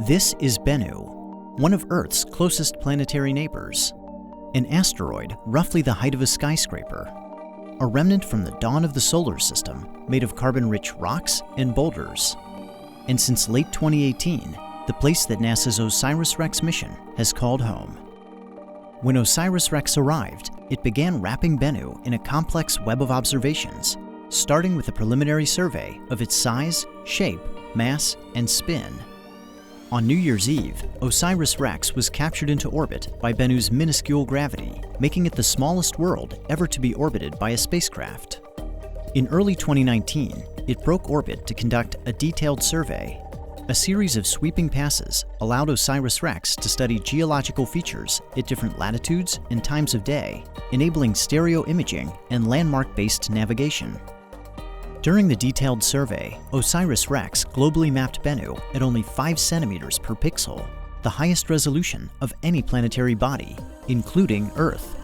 This is Bennu, one of Earth's closest planetary neighbors. An asteroid roughly the height of a skyscraper. A remnant from the dawn of the solar system made of carbon-rich rocks and boulders. And since late 2018, the place that NASA's OSIRIS-REx mission has called home. When OSIRIS-REx arrived, it began wrapping Bennu in a complex web of observations, starting with a preliminary survey of its size, shape, mass, and spin. On New Year's Eve, OSIRIS-REx was captured into orbit by Bennu's minuscule gravity, making it the smallest world ever to be orbited by a spacecraft. In early 2019, it broke orbit to conduct a detailed survey. A series of sweeping passes allowed OSIRIS-REx to study geological features at different latitudes and times of day, enabling stereo imaging and landmark-based navigation. During the detailed survey, OSIRIS-REx globally mapped Bennu at only 5 centimeters per pixel, the highest resolution of any planetary body, including Earth.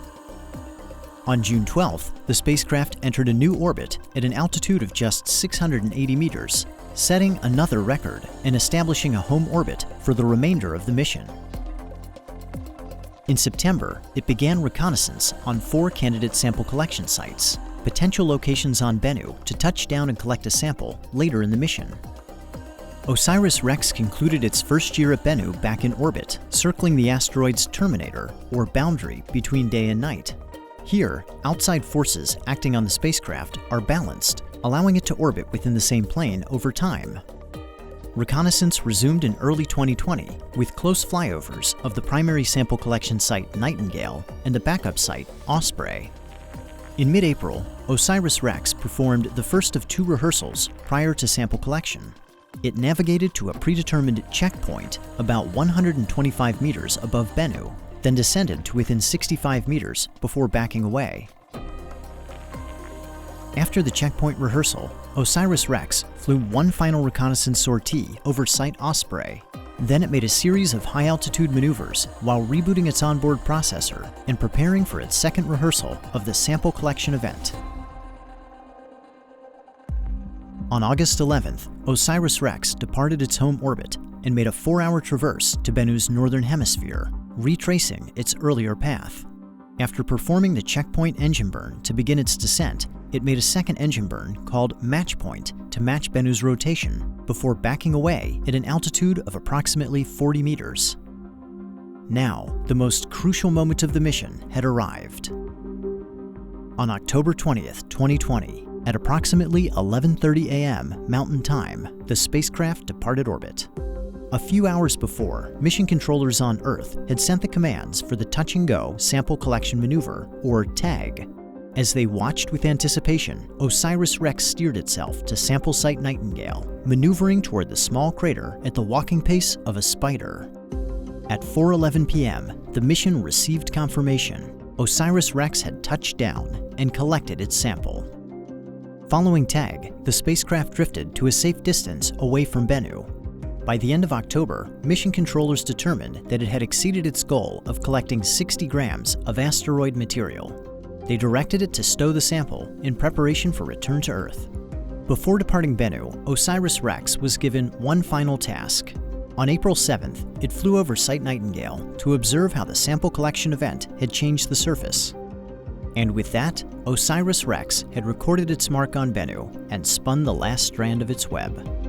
On June 12th, the spacecraft entered a new orbit at an altitude of just 680 meters, setting another record and establishing a home orbit for the remainder of the mission. In September, it began reconnaissance on 4 candidate sample collection sites, potential locations on Bennu to touch down and collect a sample later in the mission. OSIRIS-REx concluded its first year at Bennu back in orbit, circling the asteroid's terminator, or boundary between day and night. Here, outside forces acting on the spacecraft are balanced, allowing it to orbit within the same plane over time. Reconnaissance resumed in early 2020 with close flyovers of the primary sample collection site Nightingale and the backup site Osprey. In mid-April, OSIRIS-REx performed the first of 2 rehearsals prior to sample collection. It navigated to a predetermined checkpoint about 125 meters above Bennu, then descended to within 65 meters before backing away. After the checkpoint rehearsal, OSIRIS-REx flew one final reconnaissance sortie over Site Osprey. Then it made a series of high-altitude maneuvers while rebooting its onboard processor and preparing for its second rehearsal of the sample collection event. On August 11th, OSIRIS-REx departed its home orbit and made a 4-hour traverse to Bennu's northern hemisphere, retracing its earlier path. After performing the checkpoint engine burn to begin its descent, it made a second engine burn called Match Point to match Bennu's rotation before backing away at an altitude of approximately 40 meters. Now, the most crucial moment of the mission had arrived. On October 20th, 2020, at approximately 11:30 a.m. Mountain Time, the spacecraft departed orbit. A few hours before, mission controllers on Earth had sent the commands for the touch-and-go sample collection maneuver, or TAG. As they watched with anticipation, OSIRIS-REx steered itself to sample site Nightingale, maneuvering toward the small crater at the walking pace of a spider. At 4:11 p.m., the mission received confirmation. OSIRIS-REx had touched down and collected its sample. Following TAG, the spacecraft drifted to a safe distance away from Bennu. By the end of October, mission controllers determined that it had exceeded its goal of collecting 60 grams of asteroid material. They directed it to stow the sample in preparation for return to Earth. Before departing Bennu, OSIRIS-REx was given one final task. On April 7th, it flew over Site Nightingale to observe how the sample collection event had changed the surface. And with that, OSIRIS-REx had recorded its mark on Bennu and spun the last strand of its web.